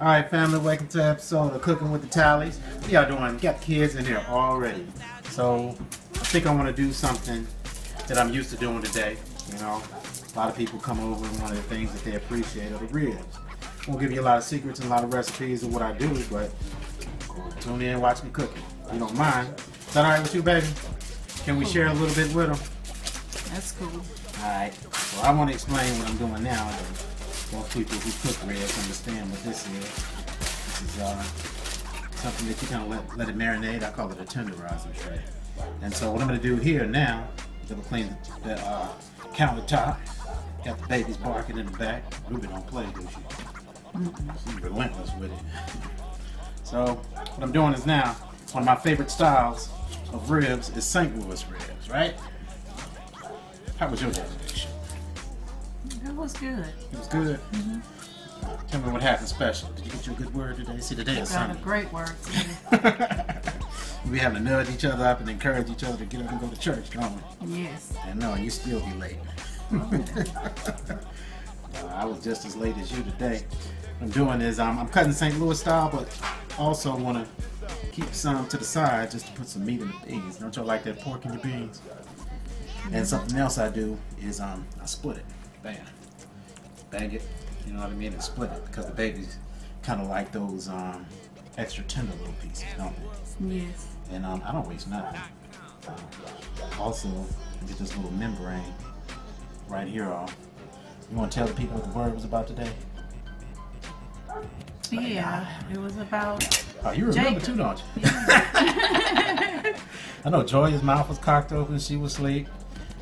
Alright family, welcome to an episode of Cooking with the Talleys. What y'all doing? Got kids in here already. So I think I want to do something that I'm used to doing today. You know, a lot of people come over and one of the things that they appreciate are the ribs. I won't give you a lot of secrets and a lot of recipes of what I do, but tune in and watch me cook it. You don't mind. Is that alright with you, baby? Can we share a little bit with them? That's cool. Alright, so I want to explain what I'm doing now. Most people who cook ribs understand what this is. This is something that you kind of let it marinate. I call it a tenderizer tray. And so what I'm going to do here now is I'm going to clean the countertop. Got the babies barking in the back. Ruby don't play, do she? She's relentless with it. So what I'm doing is now, one of my favorite styles of ribs is St. Louis ribs, right? How was your day? That was good. It was good? Mm-hmm. Tell me what happened special. Did you get you a good word today? See, today is Sunday. Got a great word today. We having to nudge each other up and encourage each other to get up and go to church, don't we? Yes. And no, you still be late. I was just as late as you today. What I'm doing is I'm cutting St. Louis style, but also want to keep some to the side just to put some meat in the beans. Don't y'all like that pork in your beans? And something else I do is I split it. Bam. Bang it, you know what I mean, and split it because the babies kind of like those extra tender little pieces, don't they? Yes. And I don't waste nothing. Also, get this little membrane right here off. You want to tell the people what the word was about today? Yeah, it was about. Oh, you remember Jacob. too, don't you? I know Joya's mouth was cocked open, she was asleep.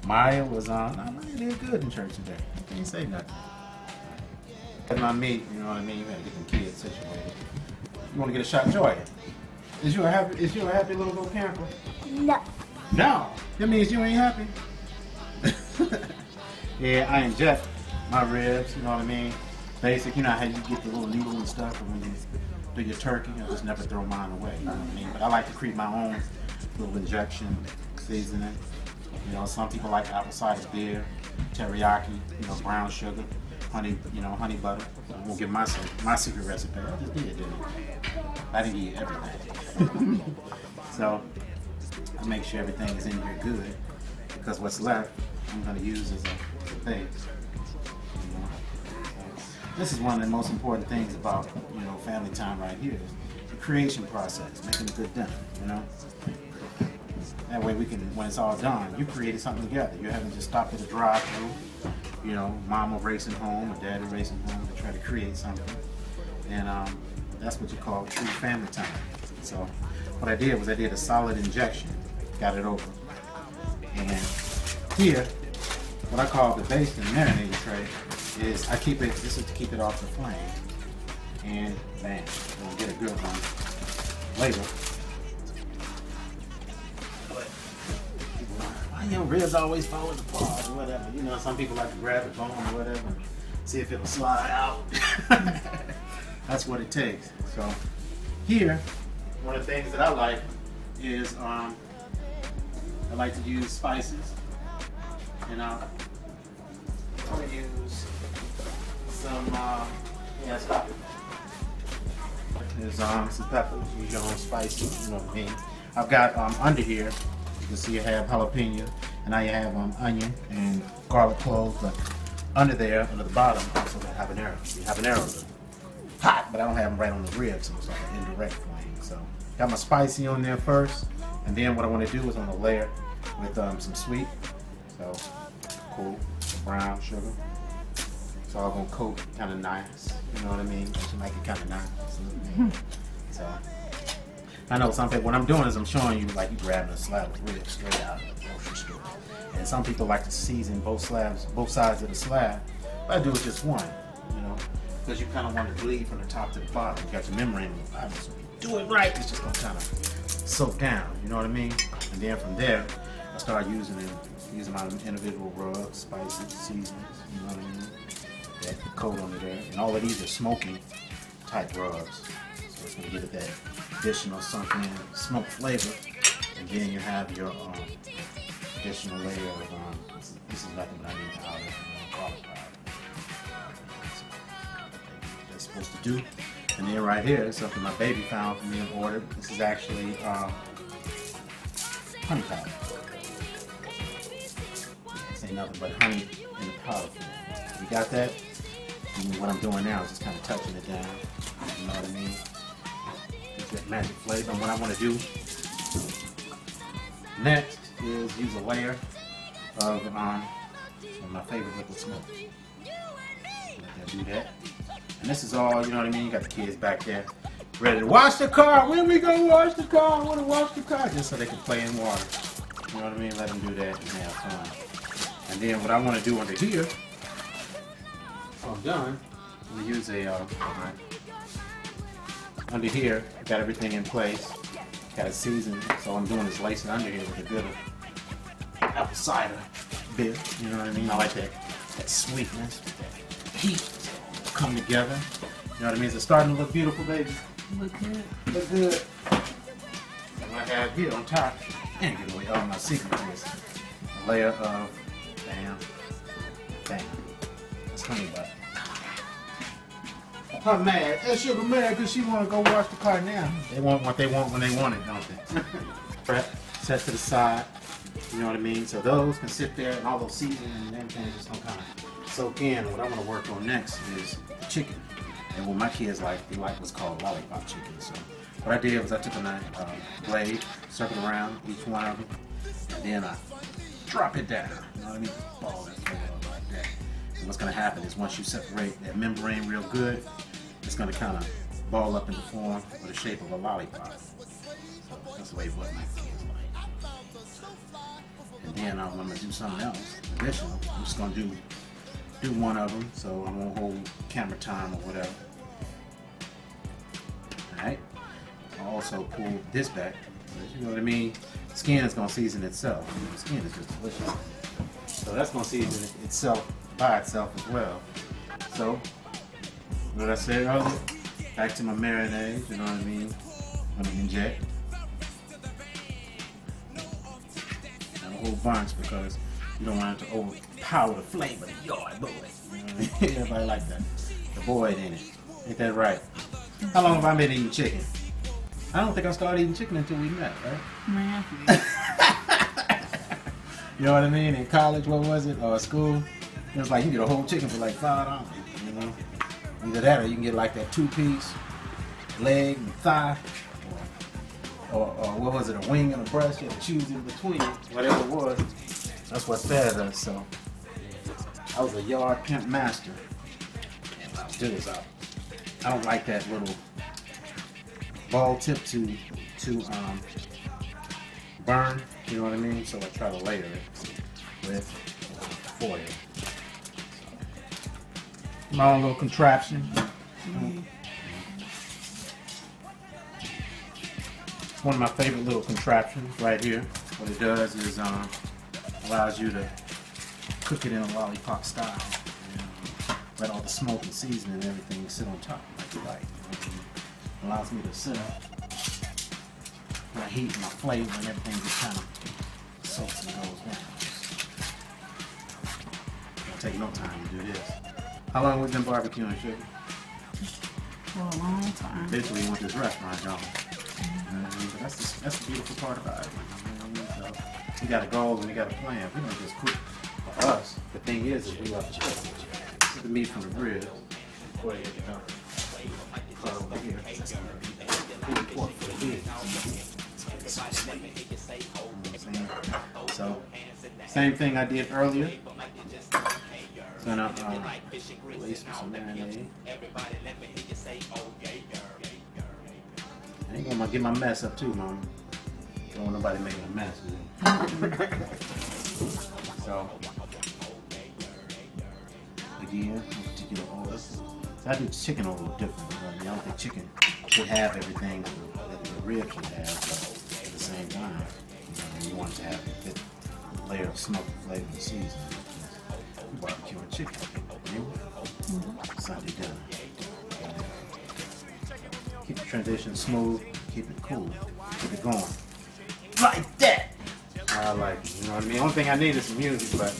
Maya was on. Maya did good in church today. I can't say nothing. Cutting my meat, you know what I mean? You gotta get them kids situated. You wanna get a shot, Joya? Is you a happy little go camper? No. No. That means you ain't happy. Yeah, I inject my ribs, you know what I mean? Basic, you know how you get the little needle and stuff when you do your turkey. I just never throw mine away, you know what I mean? But I like to create my own little injection seasoning. You know, some people like apple cider beer, teriyaki, you know, brown sugar, honey, you know, honey butter. I won't give my secret recipe. I just did, didn't I? I didn't eat everything. So I make sure everything is in here good because what's left I'm going to use as a base. You know? So this is one of the most important things about, you know, family time right here is the creation process, making a good dinner, you know. That way we can, when it's all done, you created something together. You haven't just stopped at a drive-through, you know, mama racing home or daddy racing home to try to create something. And that's what you call true family time. So what I did was I did a solid injection, got it over. And here, what I call the based and marinated tray is I keep it, this is to keep it off the flame. And bam, we'll get a good one later. You know, ribs always fall apart or whatever. You know, some people like to grab the bone or whatever, see if it'll slide out. That's what it takes. So here, one of the things that I like is I like to use spices. You know, I'm gonna use some yeah, stop it. There's some peppers. Use your own spices. You know what I mean. I've got under here. You can see you have jalapeno, and now you have onion and garlic cloves, but under there, under the bottom, also got habanero. The habaneros are hot, but I don't have them right on the ribs, so it's like an indirect flame. So, got my spicy on there first, and then what I want to do is I'm going to layer with some sweet, so cool, brown sugar. It's all going to coat kind of nice, you know what I mean? You make it kind of nice. So. I know some people, what I'm doing is I'm showing you like you grabbing a slab of ribs straight out of the grocery store. And some people like to season both sides of the slab. What I do is just one, you know, because you kind of want to bleed from the top to the bottom. You got your membrane in the bottom, so if you do it right, it's just going to kind of soak down, you know what I mean? And then from there, I start using my individual rubs, spices, seasonings, you know what I mean? That coat under there. And all of these are smoky type rubs. So it's going to give it that additional sunken smoke flavor, and then you have your additional layer of this is nothing but onion powder and garlic powder. That's supposed to do. And then right here is something my baby found for me and ordered. This is actually honey powder. This ain't nothing but honey in the powder form. You got that? And what I'm doing now is just kind of touching it down. You know what I mean? It's that magic flavor. And what I want to do next is use a layer of my favorite liquid smoke. Let that do that. And this is all, you know what I mean? You got the kids back there ready to wash the car. When we gonna wash the car? I want to wash the car. Just so they can play in water. You know what I mean? Let them do that and have fun. And then what I want to do under here, so I'm done. I'm gonna use a under here. I got everything in place. Got it seasoned. So all I'm doing is lacing under here with a bit of apple cider bit. You know what I mean? I like that sweetness, that heat come together. You know what I mean? Is it starting to look beautiful, baby? Look good. Look good. And what I have here on top, and give away all my secret is a layer of bam. That's honey butter. Her mad. That sugar mad because she want to go wash the car now. They want what they want when they want it, don't they? Prep, set to the side. You know what I mean? So those can sit there and all those seasonings and everything just gonna kind of soak in. What I want to work on next is chicken. And what my kids like, they like what's called lollipop chicken. So what I did was I took a knife, blade, circle around each one of them, and then I drop it down. You know what I mean? Ball that thing up like that. And what's gonna happen is once you separate that membrane real good, it's gonna kind of ball up in the form or the shape of a lollipop. So that's the way what my kids like. And then I'm gonna do something else additional. I'm just gonna do one of them, so I won't hold camera time or whatever. Alright. I'll also pull this back. You know what I mean? Skin is gonna season itself. The skin is just delicious. So that's gonna season itself by itself as well. So what I said earlier, back to my marinades, you know what I mean? I'm gonna inject. Not a whole bunch because you don't want it to overpower the flavor of the yard boy. You know what I mean? Everybody like that. The boy in it. Ain't that right? How long have I been eating chicken? I don't think I started eating chicken until we met, right? Man. You know what I mean? In college, what was it? Or school? It was like you get a whole chicken for like $5, you know? Either that or you can get like that 2-piece leg and thigh. Or what was it, a wing and a breast? You had to choose in between, whatever it was. That's what fed us, so. I was a yard pimp master. And what I'll do is I don't like that little ball tip to burn, you know what I mean? So I try to layer it with foil. My own little contraption. It's one of my favorite little contraptions right here. What it does is allows you to cook it in a lollipop style. And let all the smoke and seasoning and everything sit on top like you like. It allows me to sit up my heat and my flavor and everything just kind of soaks and goes down. It'll take no time to do this. How long have we been barbecuing, Sugar? For a long time. Basically, we went to this restaurant, y'all. But that's the beautiful part about it. So, we got a goal and we got a plan. We don't just cook for us. The thing is we love to cook. This is the meat from the ribs. Go ahead, you know. Cut over here. That's going to be pork for the pig. So, same thing I did earlier. Gonna release some marinade. I ain't gonna get my mess up too, Mom. Don't want nobody making a mess with it. So, again, particular order. So I do chicken a little different. I don't think chicken should have everything that the rib should have, but at the same time, you want to have a good layer of smoke, flavor, and seasoning. Barbecue and chicken. Sunday dinner. Keep the transition smooth, keep it cool, keep it going. Like that! I like it, you know what I mean? Only thing I need is some music, but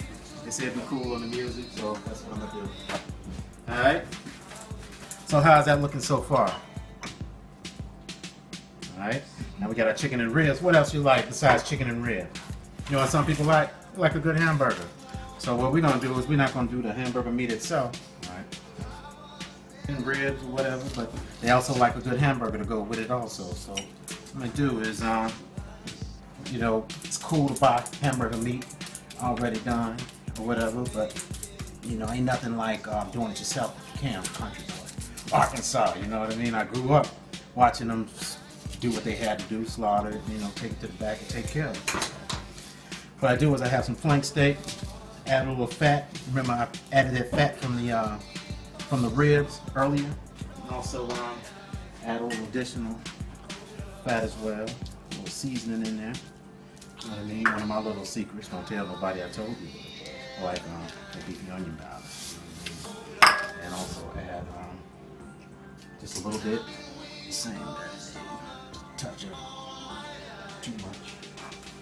they said be cool on the music, so that's what I'm gonna do. Alright? So how's that looking so far? Alright, now we got our chicken and ribs. What else you like besides chicken and ribs? You know what some people like? They like a good hamburger. So what we're going to do is we're not going to do the hamburger meat itself. Alright. And ribs or whatever, but they also like a good hamburger to go with it also. So what I'm going to do is, you know, it's cool to buy hamburger meat already done or whatever, but you know, ain't nothing like doing it yourself if you can. Country boy. Arkansas, you know what I mean? I grew up watching them do what they had to do, slaughter it, you know, take it to the back and take care of it. What I do is I have some flank steak, add a little fat. Remember I added that fat from the ribs earlier. And also add a little additional fat as well. A little seasoning in there. You know what I mean? One of my little secrets. Don't tell nobody I told you. Like the beefy onion powder. And also add just a little bit. Same touch of too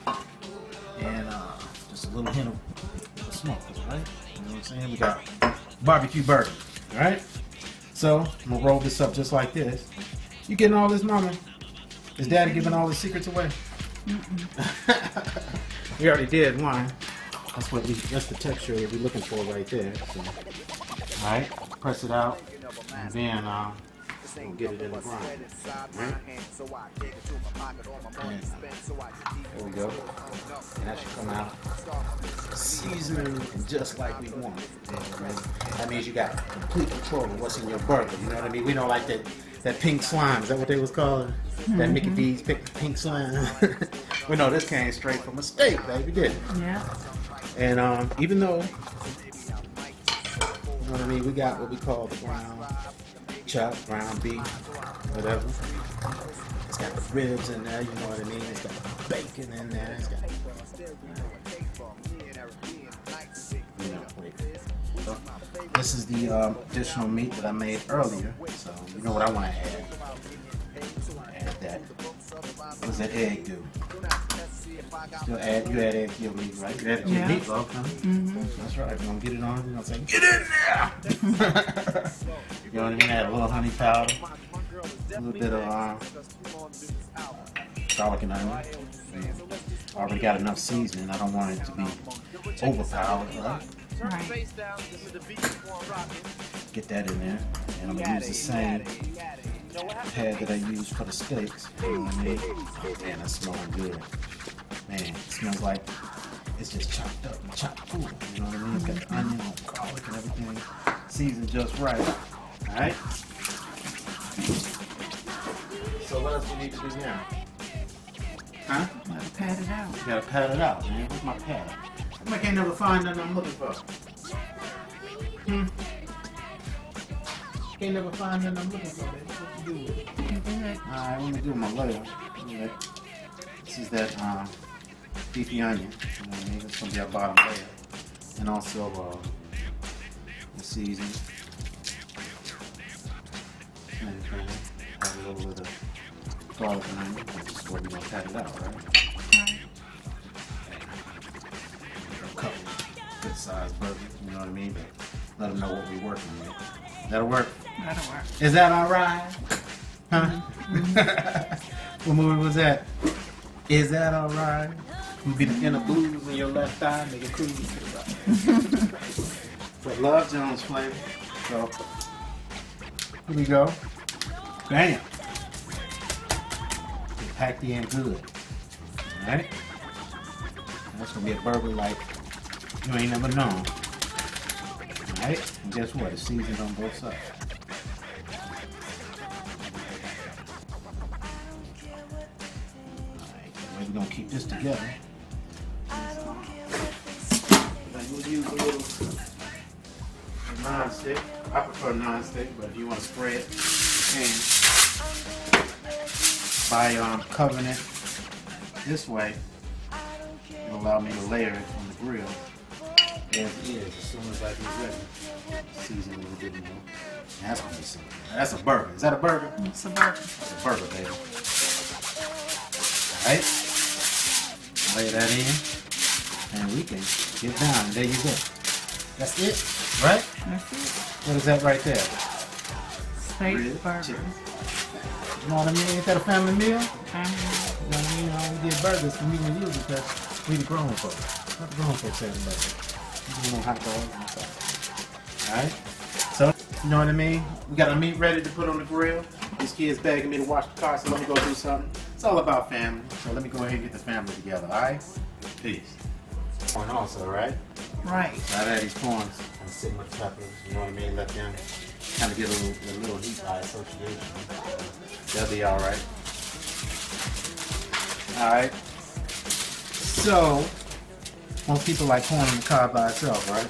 much. And just a little hint of smoke, right? You know what I'm saying? We got barbecue burger, alright? So I'm gonna roll this up just like this. You getting all this, mama? Is daddy giving all his secrets away? We already did one. That's the texture that we're looking for right there. So, alright, press it out, and then we'll get it in the grind. Right? There we go. And that should come out seasoned just like we want it. That means you got complete control of what's in your burger. You know what I mean? We don't like that pink slime. Is that what they was calling? That Mickey D's pink slime. Well, no, this came straight from a steak, baby, didn't it? Yeah. And even though, you know what I mean, we got what we call the ground chop, ground beef, whatever. It's got the ribs in there, you know what I mean? It's got bacon in there. It's got, you know, so this is the additional meat that I made earlier. So you know what I want to add. Add that. What does that egg do? You add egg to your meat, right? You add it to your meatloaf, huh? That's right. We're gonna get it on. We're gonna say, get in there! You know what I mean? Add a little honey powder, a little bit of garlic and onion. I already got enough seasoning. I don't want it to be overpowered, right? Right. Get that in there, and I'm gonna use the same pad that I used for the steaks. You know what I mean? Oh, man, that smells good. Man, it smells like it's just chopped up and chopped cool. You know what I mean? It's got the onion and garlic and everything seasoned just right. Alright? So what else do we need to do now? Huh? Gotta pat it out. You gotta pat it out, man. Where's my pad? I can't never find nothing I'm looking for. Can't never find nothing I'm looking for, baby. What you do with it? You do it. Alright, let me do my layer. Right. This is that beefy onion. You know what I mean? It's gonna be our bottom layer. And also the seasoning. And have a little bit of garlic and onion. This is where we're gonna pat it out, right? A couple good sized burgers, you know what I mean? But let them know what we're working with. That'll work? That'll work. Is that alright? Huh? What movie was that? Is that alright? You be the inner blues in your left eye, make it cool. But Love Jones flavor. So here we go. Bam! Packed in good. Alright? That's gonna be a burger like you ain't never known. Alright? And guess what? It's seasoned on both sides. We're gonna keep this together. We'll use a little non-stick. I prefer non-stick, but if you want to spray it, you can. By covering it this way, it'll allow me to layer it on the grill as is. As soon as I get ready, season a little bit more. That's gonna be something. That's a burger. Is that a burger? It's a burger. It's a burger, baby. All right. Lay that in, and we can get down. There you go. That's it, right? That's it. What is that right there? Steak, ribs, burgers. chicken. You know what I mean? Ain't that a family meal? You Family. know what I mean? I only did burgers for me and you because we the grown folks. Not the grown folks having burgers. You know, hot dogs and stuff. Alright? So, you know what I mean? We got our meat ready to put on the grill. These kids begging me to wash the car, so let me go do something. It's all about family. So let me go ahead and get the family together, alright? Peace. Corn also, right? Right. So I've had these corns and sitting with peppers, you know what I mean? Let them kind of get a little heat by association. They'll be alright. Alright. So, most people like corn in the car by itself, right?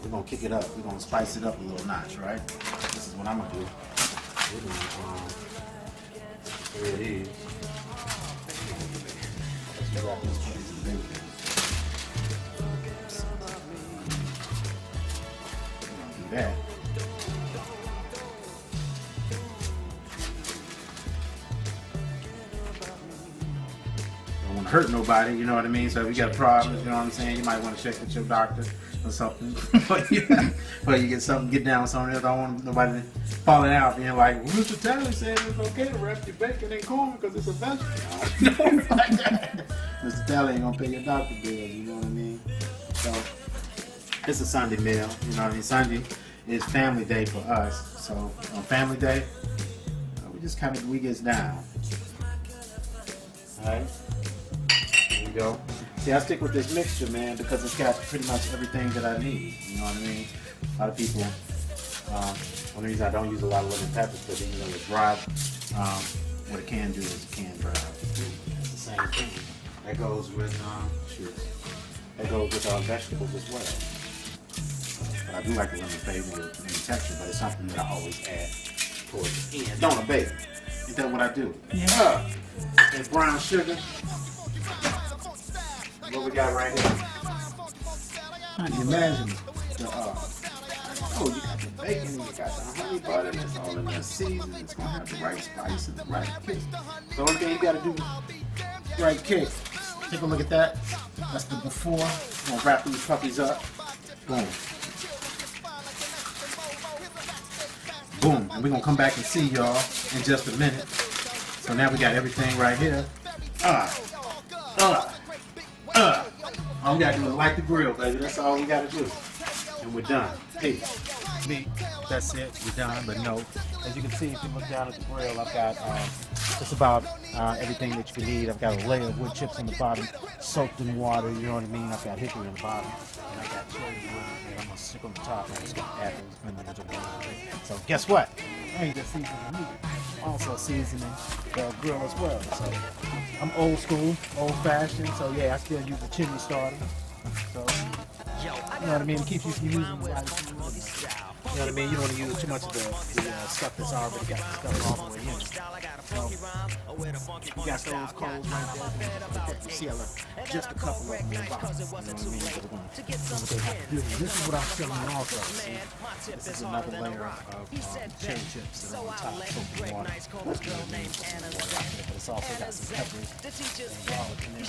We're gonna kick it up. We're gonna spice it up a little notch, right? This is what I'm gonna do. We're gonna three of these. Let's wrap these chickens in bacon. We're gonna do that. Don't want to hurt nobody, you know what I mean? So if you got a problem, you know what I'm saying, you might want to check with your doctor or something. But you get something, get down somewhere. I don't want nobody falling out being like, well, Mr. Talley said it's okay to wrap your bacon in corn because it's a vegetable. No, like that. Mr. Talley ain't gonna pay your doctor bills, you know what I mean? So it's a Sunday meal, you know what I mean? Sunday is family day for us. So on family day, we just kind of, we get down. All right. Here we go. See, I stick with this mixture, man, because it's got pretty much everything that I need. You know what I mean? A lot of people, one of the reasons I don't use a lot of lemon peppers because you know it's dry. What it can do is it can dry. It's the same thing. That goes with that goes with vegetables as well. But I do like the lemon flavor and the texture, but it's something that I always add towards the end. Don't I, baby? Ain't that what I do? Yeah. And brown sugar. What we got right here? Can you imagine the oh, you got the bacon, you got the honey butter, and it's all in that season. It's gonna have the right spice and the right kick. The only thing you gotta do, right kick. Take a look at that. That's the before. I'm gonna wrap these puppies up. Boom. Boom. And we're gonna come back and see y'all in just a minute. So now we got everything right here. All we gotta do is light the grill, baby. That's all we gotta do. And we're done. Hey, meat. That's it. We're done. But no, as you can see, if you look down at the grill, I've got just about everything that you can need. I've got a layer of wood chips on the bottom, soaked in water. You know what I mean? I've got hickory on the bottom, and I got cherry wood. And I'm gonna stick on the top. I'm just gonna add those onions on the So guess what? I ain't just seasoning the meat. Also seasoning the grill as well. So I'm old school, old fashioned. So yeah, I still use a chimney starter. So you know what I mean? It keeps you from using the right food. You know what I mean? You don't want to use too much of the stuff that's already got the stuff all the way in. So you got those coals right there. You see, I left just a couple of them in the box. You know what I mean? What they have to do. This is what I'm selling also. See? This is another layer of cherry chips that are on top, soaked in water. But it's also got some peppers and garlic in there.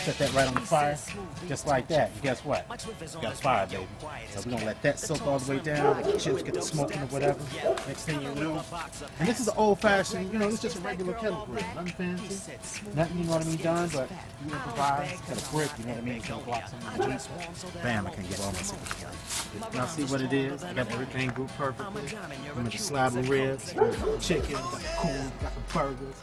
Set that right on the fire, just like that. And guess what? You got fire, baby. So we're gonna let that soak all the way down. Let the chips get the smoking or whatever. Next thing you know, and this is an old-fashioned, you know, it's just a regular kettle grill. Nothing fancy, nothing, you know what I mean, done, but you improvise. Got a brick, you know what I mean, can block some of the juice. Bam, I can get all my secrets. Now see what it is? I got everything grouped perfectly. I'm with the slab of ribs, got the chicken, got the corn, got the burgers,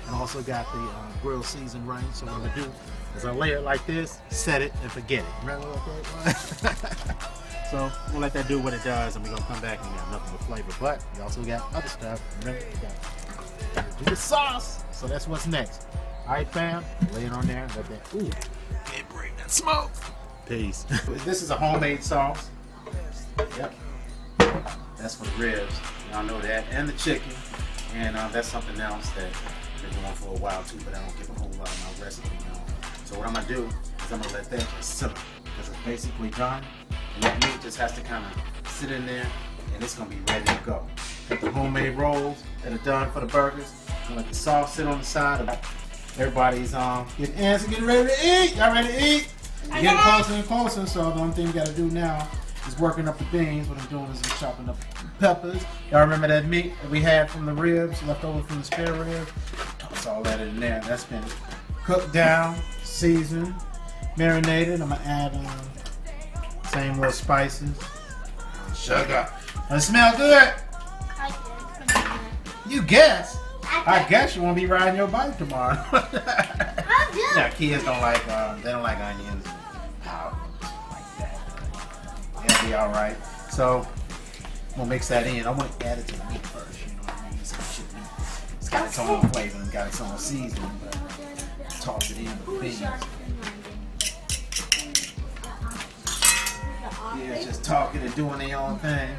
and also got the grill season right. So what I'm gonna do is I lay it like this, set it, and forget it. Remember that? So I'm gonna let that do what it does, and we're gonna come back and we got nothing but flavor. But we also got other stuff. Remember, we got do the sauce. So that's what's next. All right, fam. Lay it on there. Let that. Ooh, can't bring that smoke. Peace. This is a homemade sauce. Yep. That's for the ribs. Y'all know that, and the chicken. And that's something else that I've been doing for a while too, but I don't give a whole lot of my recipe on. So what I'm gonna do is I'm gonna let that simmer because it's basically done. And that meat just has to kind of sit in there, and it's gonna be ready to go. Got the homemade rolls that are done for the burgers. I'm gonna let the sauce sit on the side. Everybody's getting antsy, getting ready to eat. Y'all ready to eat? You're getting closer and closer. So the only thing you gotta do now Just working up the beans. What I'm doing is I'm chopping up peppers. Y'all remember that meat that we had from the ribs, left over from the spare ribs? Toss all that in there. That's been cooked down, seasoned, marinated. I'm gonna add same little spices, sugar. Does it smell good? You guess? I guess you won't be riding your bike tomorrow. Yeah, kids don't like they don't like onions and powder like that. It'll be all right. So I'm gonna mix that in. I want to add it to the meat first. You know what I mean? Some shit. It's got its own flavor and got its own seasoning, but toss it in with the beans. Yeah, it's just talking and doing their own thing.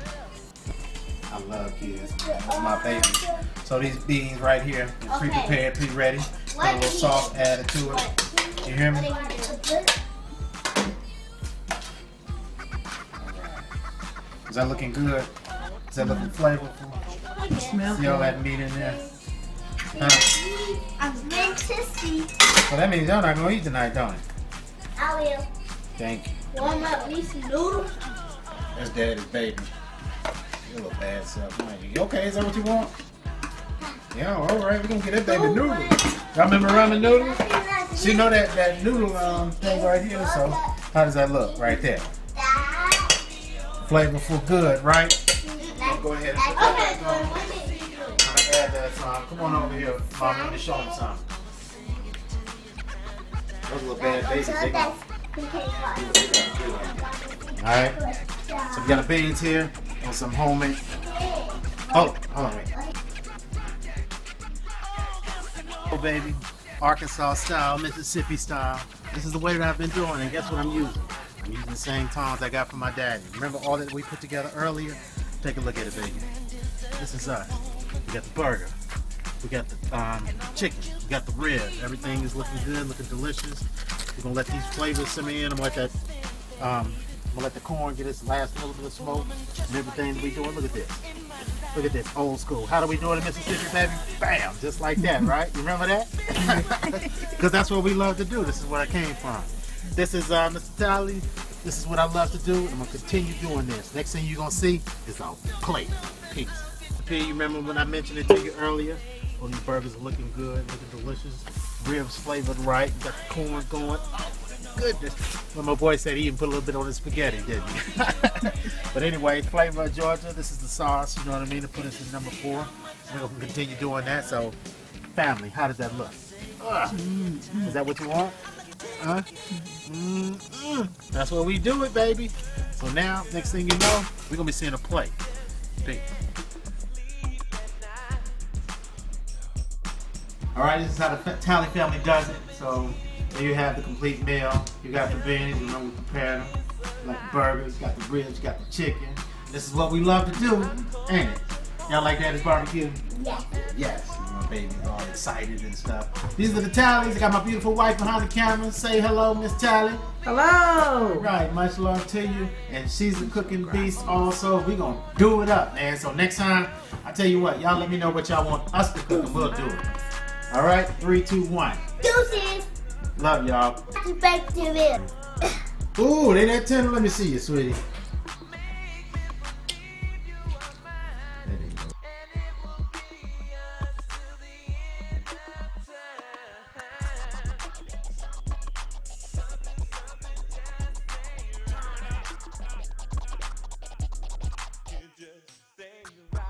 I love kids, man. That's my baby. So these beans right here, pre-prepared, pre-ready. Put a little sauce added to it. You hear me? Is that looking good? Is that looking flavorful? See all that meat in there? I'm meant to see. Well, that means y'all not gonna eat tonight, don't it? I will. Thank you. Warm up me some noodles. That's Daddy's baby. You little bad self. You okay? Is that what you want? Yeah, all right. We're gonna get that baby noodles. Y'all remember ramen noodles? She know that noodle thing right here. So how does that look right there? Flavorful, good, right? Go ahead and put that back on. I'm gonna add that some. Come on over here, Mom. Let me show them something. Those little bad babies. They gonna Alright, so we got the beans here and some homemade. Oh, hold on, wait. Oh, baby, Arkansas style, Mississippi style. This is the way that I've been doing, and guess what I'm using? I'm using the same tongs I got from my daddy. Remember all that we put together earlier? Take a look at it, baby. This is us. We got the burger. We got the chicken. We got the ribs. Everything is looking good, looking delicious. We're gonna let these flavors simmer in. I'm gonna let that. I'm gonna let the corn get its last little bit of smoke and everything that we doing. Look at this. Look at this, old school. How do we do it in Mississippi, baby? Bam, just like that, right? You remember that? Because that's what we love to do. This is where I came from. This is Mr. Talley. This is what I love to do, and I'm gonna continue doing this. Next thing you're gonna see is our plate. Peace. You remember when I mentioned it to you earlier? Well, these burgers are looking good, looking delicious. Ribs flavored right. Got the corn going. Oh, goodness. Well, my boy said he even put a little bit on his spaghetti, didn't he? But anyway, flavor of Georgia. This is the sauce, you know what I mean, to put us in number 4. We're going to continue doing that. So, family, how does that look? Is that what you want? Huh? That's what we do it, baby. So now, next thing you know, we're going to be seeing a plate. Peace. Alright, this is how the Talley family does it. So there you have the complete meal. You got the beans, you know we prepared them. You got the burgers, got the ribs, you got the chicken. This is what we love to do, ain't it? Y'all like Daddy's barbecue? Yes. Yes. My baby's all excited and stuff. These are the Talleys. I got my beautiful wife behind the camera. Say hello, Miss Talley. Hello. Right, much love to you. And she's a cooking beast also. We're going to do it up, man. So next time, I tell you what, y'all let me know what y'all want us to cook and we'll do it. All right, 3, 2, 1. Deuces. Love y'all. Back to it. Ooh, they that tender. Let me see you, sweetie. There you go.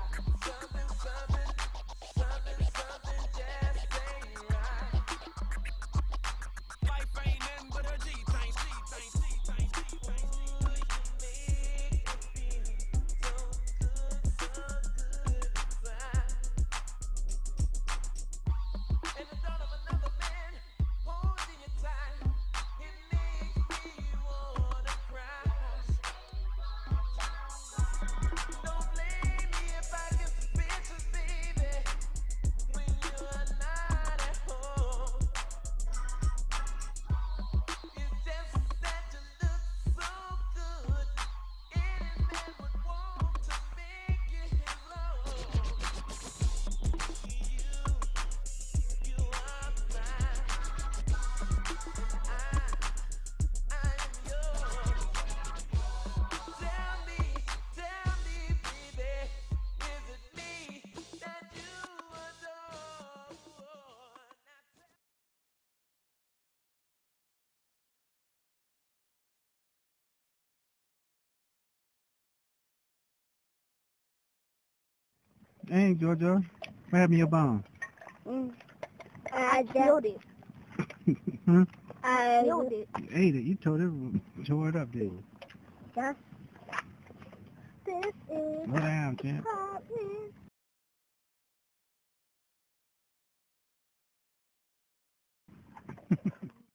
Dang, Jojo. What happened to your bone? I killed it. Huh? I killed it. You ate it. You tore it up, didn't you? Yes. This is Go down, champ. happening.